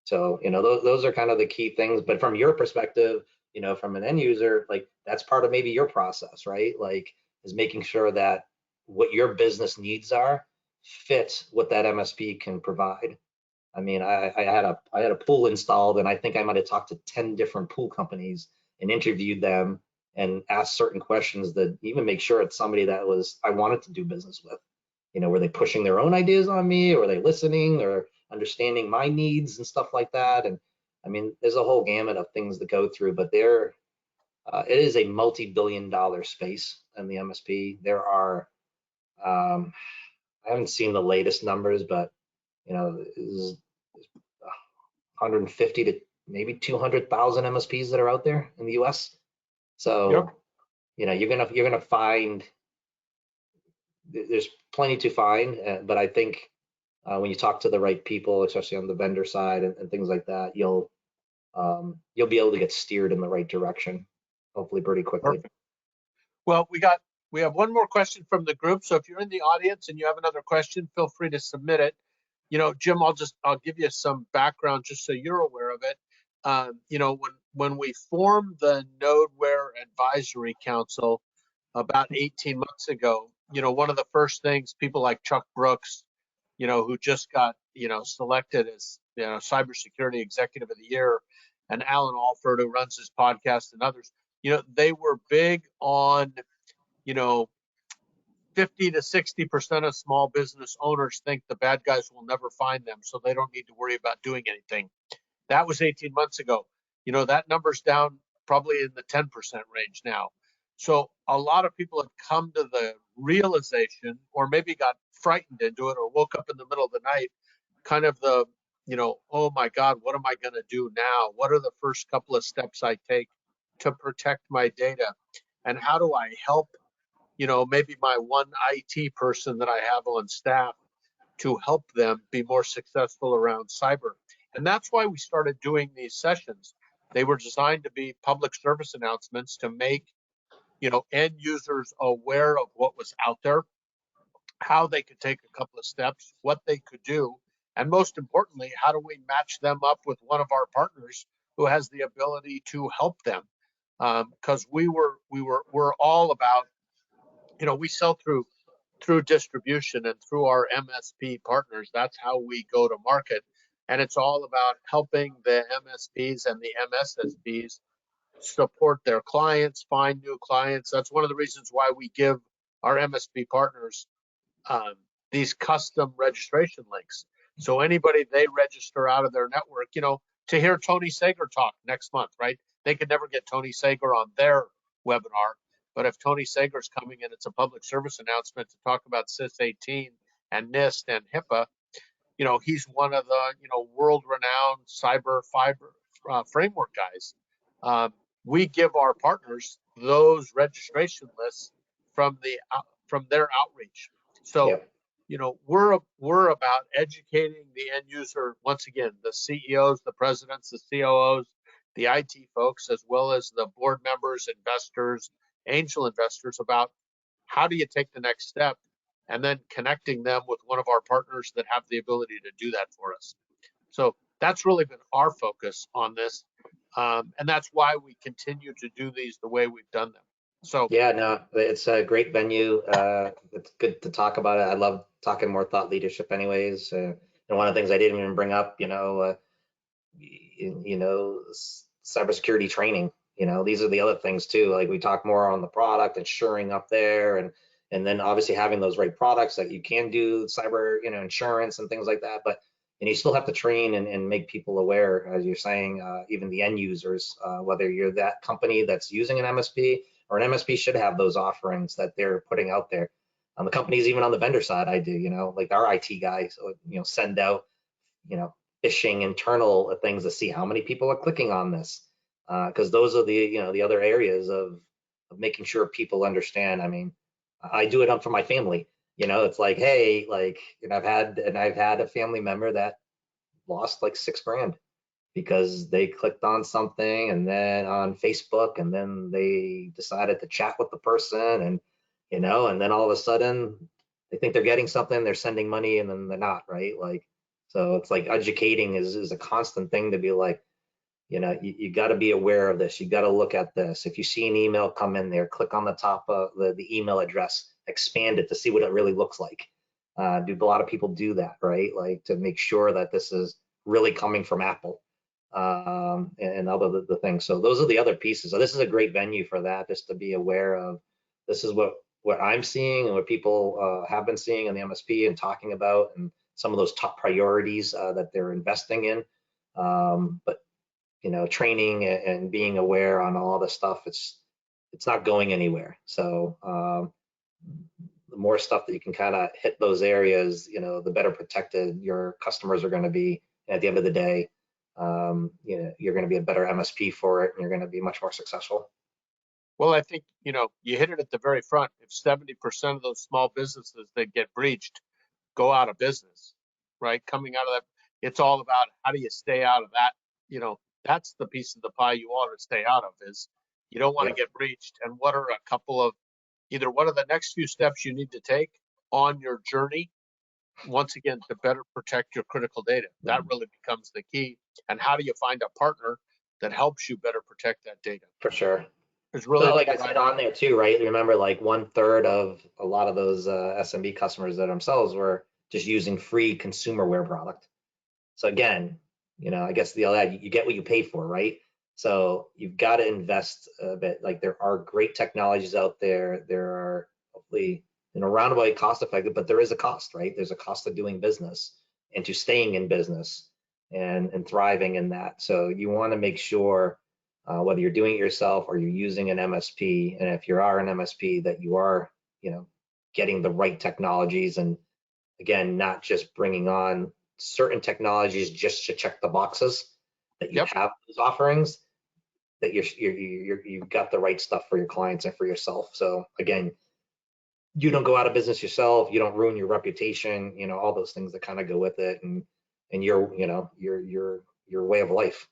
S2: So, you know, those are kind of the key things. But from your perspective, you know, from an end user, like that's part of maybe your process, right? Like, is making sure that what your business needs are fit what that MSP can provide. I mean, I had a pool installed, and I think I might have talked to 10 different pool companies and interviewed them and asked certain questions that even make sure it's somebody that I wanted to do business with. You know, were they pushing their own ideas on me, or were they listening or understanding my needs and stuff like that? And I mean, there's a whole gamut of things to go through, but it is a multi-billion-dollar space in the MSP. There are, I haven't seen the latest numbers, but you know, is 150 to maybe 200,000 MSPs that are out there in the U.S.
S1: Yep.
S2: So, you know, you're gonna find there's plenty to find, but I think when you talk to the right people, especially on the vendor side and things like that, you'll be able to get steered in the right direction, hopefully pretty quickly.
S1: Perfect. Well, we have one more question from the group. So if you're in the audience and you have another question, feel free to submit it. You know, Jim, I'll give you some background just so you're aware of it. You know, when we formed the Nodeware Advisory Council about 18 months ago, you know, one of the first things people like Chuck Brooks, you know, who just got, you know, selected as, you know, Cybersecurity Executive of the Year, and Alan Alford, who runs his podcast, and others, you know, they were big on, you know, 50 to 60% of small business owners think the bad guys will never find them, so they don't need to worry about doing anything. That was 18 months ago. You know, that number's down probably in the 10% range now. So a lot of people have come to the realization, or maybe got frightened into it, or woke up in the middle of the night, kind of the, you know, oh my God, what am I going to do now? What are the first couple of steps I take to protect my data? And how do I help, you know, maybe my one IT person that I have on staff to help them be more successful around cyber? And that's why we started doing these sessions. They were designed to be public service announcements to make, you know, end users aware of what was out there, how they could take a couple of steps, what they could do, and most importantly, how do we match them up with one of our partners who has the ability to help them? Because we're all about, you know, we sell through distribution and through our MSP partners. That's how we go to market, and it's all about helping the MSPs and the MSSPs support their clients, find new clients. That's one of the reasons why we give our MSP partners um, these custom registration links. So anybody they register out of their network, you know, to hear Tony Sager talk next month, right? They could never get Tony Sager on their webinar, but if Tony Sager's coming in, it's a public service announcement to talk about SIS 18 and NIST and HIPAA. You know, he's one of the, you know, world-renowned cyber fiber framework guys. We give our partners those registration lists from their outreach. So,
S2: Yep.
S1: you know, we're about educating the end user. Once again, the CEOs, the presidents, the COOs, the IT folks, as well as the board members, investors, angel investors, about how do you take the next step, and then connecting them with one of our partners that have the ability to do that for us. So that's really been our focus on this. And that's why we continue to do these the way we've done them. So
S2: Yeah, no, it's a great venue. It's good to talk about it. I love talking more thought leadership anyways. And one of the things I didn't even bring up, cybersecurity training. These are the other things too. Like we talk more on the product and shoring up there, and then obviously having those right products that you can do cyber, insurance and things like that. But you still have to train and make people aware, as you're saying, even the end users, whether you're that company that's using an MSP, or an MSP should have those offerings that they're putting out there. The companies, even on the vendor side, I do, like our IT guys, send out, phishing internal things to see how many people are clicking on this, because those are the other areas of making sure people understand. I mean, I do it for my family. It's like, hey, like, I've had a family member that lost like $6,000 because they clicked on something and then on Facebook, and then they decided to chat with the person, and then all of a sudden they think they're getting something, they're sending money, and then they're not, right? Like, so it's like educating is a constant thing to be like, you got to be aware of this. You got to look at this. If you see an email come in there, click on the top of the email address, expand it to see what it really looks like. Do a lot of people do that, right? Like to make sure that this is really coming from Apple, and other the things. So those are the other pieces. So this is a great venue for that, just to be aware of. This is what I'm seeing and what people have been seeing in the MSP and talking about, and some of those top priorities that they're investing in. But training and being aware on all this stuff, it's not going anywhere. So the more stuff that you can kind of hit those areas, the better protected your customers are going to be. At the end of the day, you're going to be a better MSP for it, and you're going to be much more successful.
S1: well, I think, you know, you hit it at the very front. If 70% of those small businesses that get breached go out of business, right? Coming out of that, it's all about how do you stay out of that? You know, that's the piece of the pie you want to stay out of, is you don't want to
S2: Yep.
S1: get breached. And what are a couple of, either what are the next few steps you need to take on your journey, once again, to better protect your critical data? That really becomes the key. And how do you find a partner that helps you better protect that data?
S2: For sure.
S1: Is really
S2: So like
S1: the
S2: I said
S1: driving.
S2: on there too, right? Remember, like 1/3 of a lot of those SMB customers that themselves were just using free consumerware product. So again, I guess the other, you get what you pay for, right? So you've got to invest a bit. Like there are great technologies out there. There are hopefully in a roundabout way cost effective, but there is a cost, right? There's a cost of doing business and to staying in business and thriving in that. So you want to make sure whether you're doing it yourself or you're using an MSP, and if you are an MSP, that you are, getting the right technologies, and again, not just bringing on certain technologies just to check the boxes, that you
S1: Yep.
S2: have those offerings, that you've got the right stuff for your clients and for yourself. So again, you don't go out of business yourself, you don't ruin your reputation, all those things that kind of go with it, and your your way of life.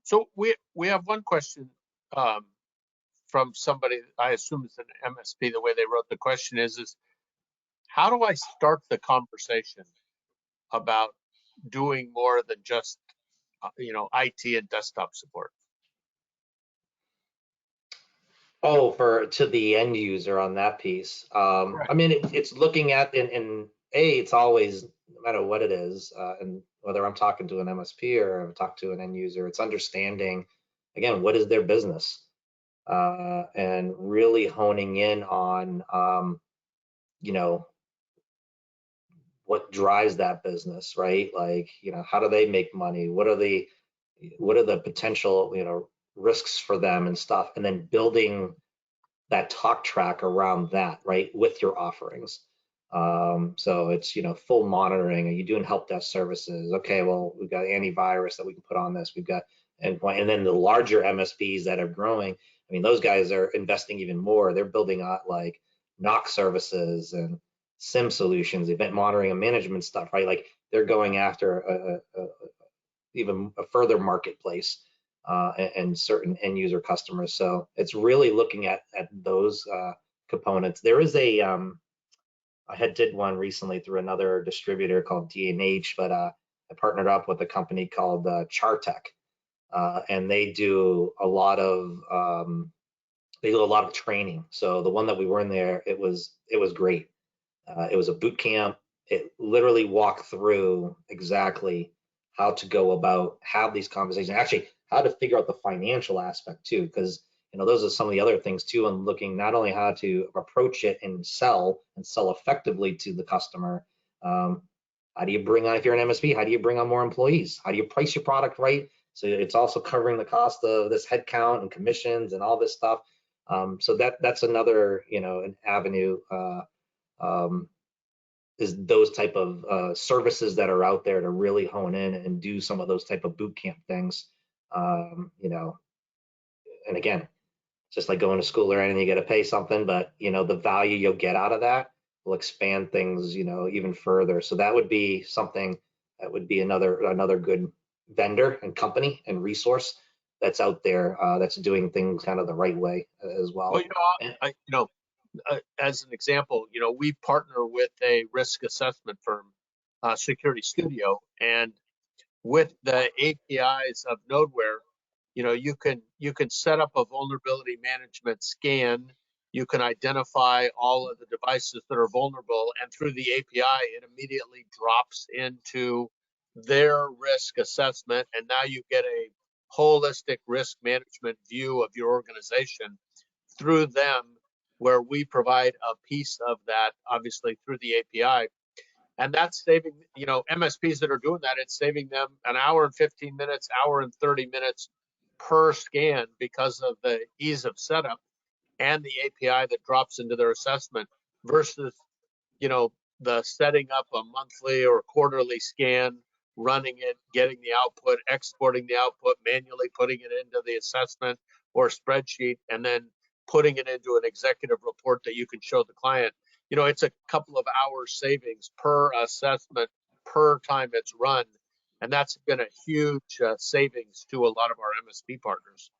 S1: So we have one question um, from somebody, I assume it's an MSP. The way they wrote the question is how do I start the conversation about doing more than just IT and desktop support?
S2: Oh, to the end user on that piece.
S1: Right.
S2: I mean, it's looking at, and it's always, no matter what it is, and whether I'm talking to an MSP or I'm talking to an end user, it's understanding, again, what is their business, and really honing in on, you know, what drives that business, right? Like, how do they make money? What are the potential, risks for them and stuff, and then building that talk track around that, right, with your offerings. So it's, full monitoring. Are you doing help desk services? Okay, well, we've got antivirus that we can put on this. We've got endpoint, and then the larger MSPs that are growing. I mean, those guys are investing even more. They're building out like NOC services and SIM solutions, event monitoring and management stuff, right? Like they're going after even a further marketplace, and certain end user customers. So it's really looking at those components. There is I had did one recently through another distributor called D&H, but I partnered up with a company called Chartech, and they do a lot of training. So the one that we were in there, it was great. It was a boot camp. It literally walked through exactly how to go about have these conversations, actually how to figure out the financial aspect too, because those are some of the other things too, and looking not only how to approach it and sell effectively to the customer. How do you bring on, if you're an MSP, how do you bring on more employees? How do you price your product right? So it's also covering the cost of this headcount and commissions and all this stuff. So that's another, an avenue. Is those type of services that are out there to really hone in and do some of those type of boot camp things. And again, just like going to school or anything, you got to pay something, but the value you'll get out of that will expand things, even further. So that would be something that would be another good vendor and company and resource that's out there, that's doing things kind of the right way as well.
S1: Well, as an example, we partner with a risk assessment firm, Security Studio, and with the APIs of Nodeware, you can set up a vulnerability management scan. You can identify all of the devices that are vulnerable, and through the API, it immediately drops into their risk assessment, and now you get a holistic risk management view of your organization through them, where we provide a piece of that, obviously through the API. And that's saving, MSPs that are doing that, it's saving them an hour and 15 minutes, hour and 30 minutes per scan because of the ease of setup and the API that drops into their assessment versus, the setting up a monthly or quarterly scan, running it, getting the output, exporting the output, manually putting it into the assessment or spreadsheet, and then putting it into an executive report that you can show the client. It's a couple of hours savings per assessment per time it's run. And that's been a huge savings to a lot of our MSP partners.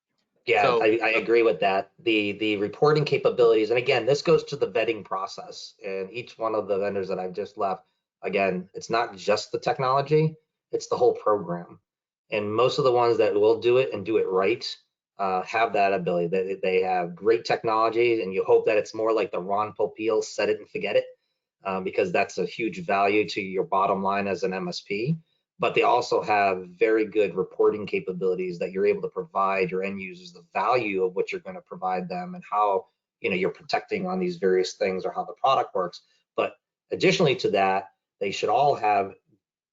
S2: Yeah,
S1: So,
S2: I agree with that. The reporting capabilities, and again, this goes to the vetting process. And each one of the vendors that I've just left, again, it's not just the technology, it's the whole program. And most of the ones that will do it and do it right, have that ability. They have great technology, and you hope that it's more like the Ron Popeil set it and forget it, because that's a huge value to your bottom line as an MSP. But they also have very good reporting capabilities that you're able to provide your end users the value of what you're going to provide them and how you're protecting on these various things or how the product works. But additionally to that, they should all have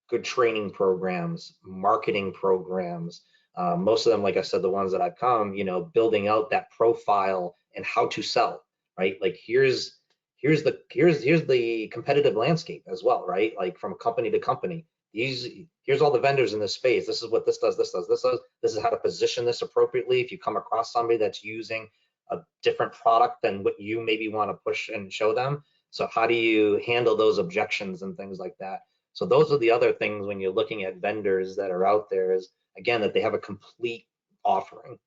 S2: good training programs, marketing programs. Most of them, like I said, the ones that I've come, building out that profile and how to sell, right? Like here's the competitive landscape as well, right? Like from company to company. Here's all the vendors in this space. This is what this does, this does, this does. This is how to position this appropriately. If you come across somebody that's using a different product than what you maybe want to push and show them. So how do you handle those objections and things like that? So those are the other things when you're looking at vendors that are out there is, again, that they have a complete offering.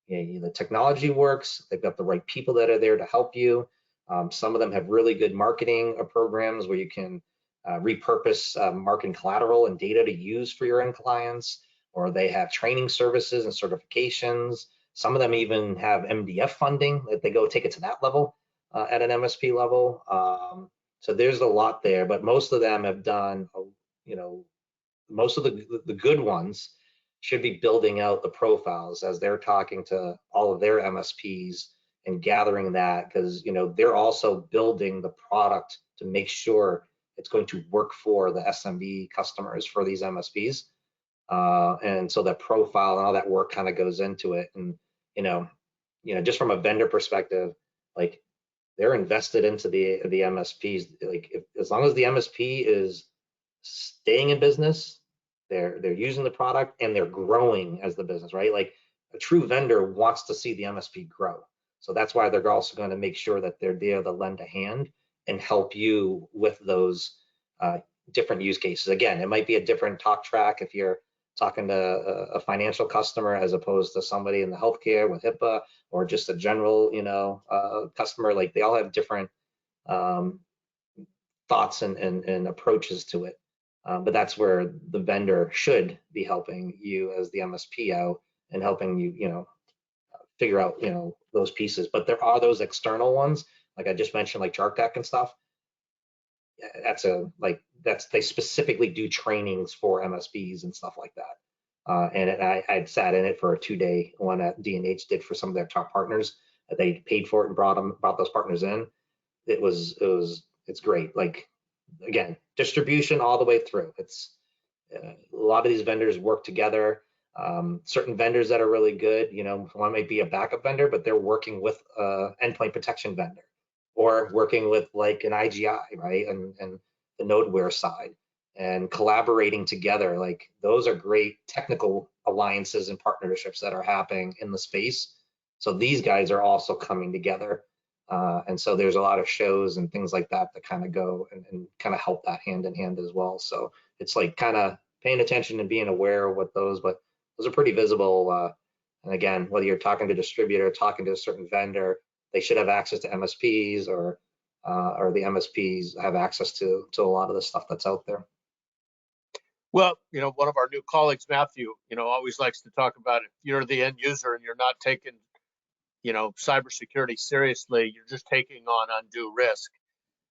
S2: The technology works, they've got the right people that are there to help you. Some of them have really good marketing programs where you can repurpose marketing collateral and data to use for your end clients, or they have training services and certifications. Some of them even have MDF funding that they go take it to that level at an MSP level. So there's a lot there, but most of them have done, most of the good ones should be building out the profiles as they're talking to all of their MSPs and gathering that, because they're also building the product to make sure it's going to work for the SMB customers for these MSPs. And so that profile and all that work kind of goes into it. And just from a vendor perspective, like they're invested into the MSPs. Like as long as the MSP is staying in business, they're using the product and they're growing as the business, right? Like a true vendor wants to see the MSP grow. So that's why they're also going to make sure that they're there to lend a hand and help you with those different use cases. Again, it might be a different talk track if you're talking to a financial customer as opposed to somebody in the healthcare with HIPAA, or just a general, customer. Like they all have different thoughts and approaches to it. But that's where the vendor should be helping you as the MSP out and helping you, figure out, those pieces. But there are those external ones, like I just mentioned, like ChartTech and stuff. They specifically do trainings for MSPs and stuff like that. And I'd sat in it for a 2-day one that D&H did for some of their top partners. They paid for it and brought those partners in. It's great. Like again, distribution all the way through. It's a lot of these vendors work together. Certain vendors that are really good, one might be a backup vendor, but they're working with endpoint protection vendor, or working with like an IGI, right? And the Nodeware side, and collaborating together. Like those are great technical alliances and partnerships that are happening in the space. So these guys are also coming together. And so there's a lot of shows and things like that that kind of go and kind of help that hand in hand as well. So it's like kind of paying attention and being aware of what those are pretty visible. And again, whether you're talking to a distributor, talking to a certain vendor, they should have access to MSPs, or the MSPs have access to a lot of the stuff that's out there.
S1: Well, one of our new colleagues, Matthew, always likes to talk about if you're the end user and you're not taking, cybersecurity seriously, you're just taking on undue risk.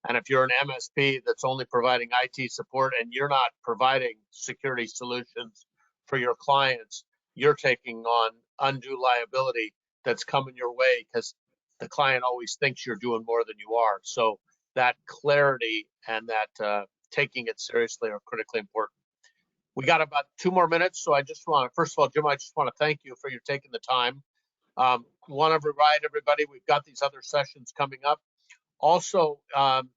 S1: And if you're an MSP that's only providing IT support and you're not providing security solutions for your clients, you're taking on undue liability that's coming your way because the client always thinks you're doing more than you are. So that clarity and that taking it seriously are critically important. We got about 2 more minutes, so I just want to, first of all, Jim, I just want to thank you for your taking the time. Want to remind everybody, we've got these other sessions coming up. Also,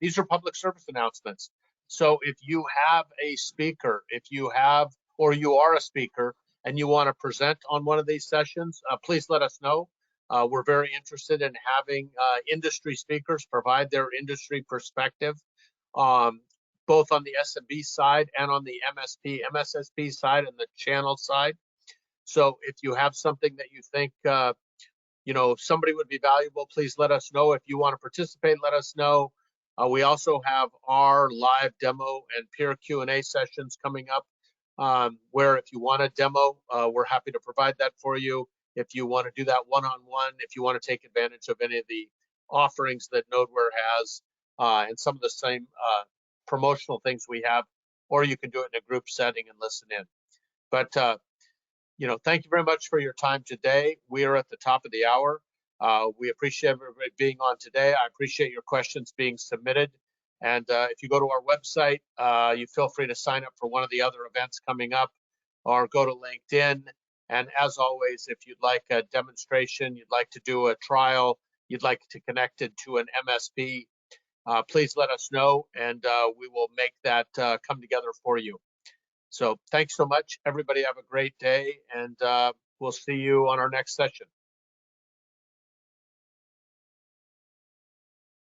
S1: these are public service announcements. So if you have a speaker, or you are a speaker and you want to present on one of these sessions, please let us know. We're very interested in having industry speakers provide their industry perspective, both on the SMB side and on the MSSP side and the channel side. So if you have something that you think somebody would be valuable, please let us know. If you want to participate, let us know. We also have our live demo and peer Q&A sessions coming up, where if you want a demo, we're happy to provide that for you. If you want to do that one-on-one, if you want to take advantage of any of the offerings that Nodeware has, and some of the same promotional things we have, or you can do it in a group setting and listen in. But thank you very much for your time today. We are at the top of the hour. We appreciate everybody being on today. I appreciate your questions being submitted. And if you go to our website, you feel free to sign up for one of the other events coming up, or go to LinkedIn. And as always, if you'd like a demonstration, you'd like to do a trial, you'd like to connect it to an MSP, please let us know, and we will make that come together for you. So thanks so much. Everybody have a great day, and we'll see you on our next session.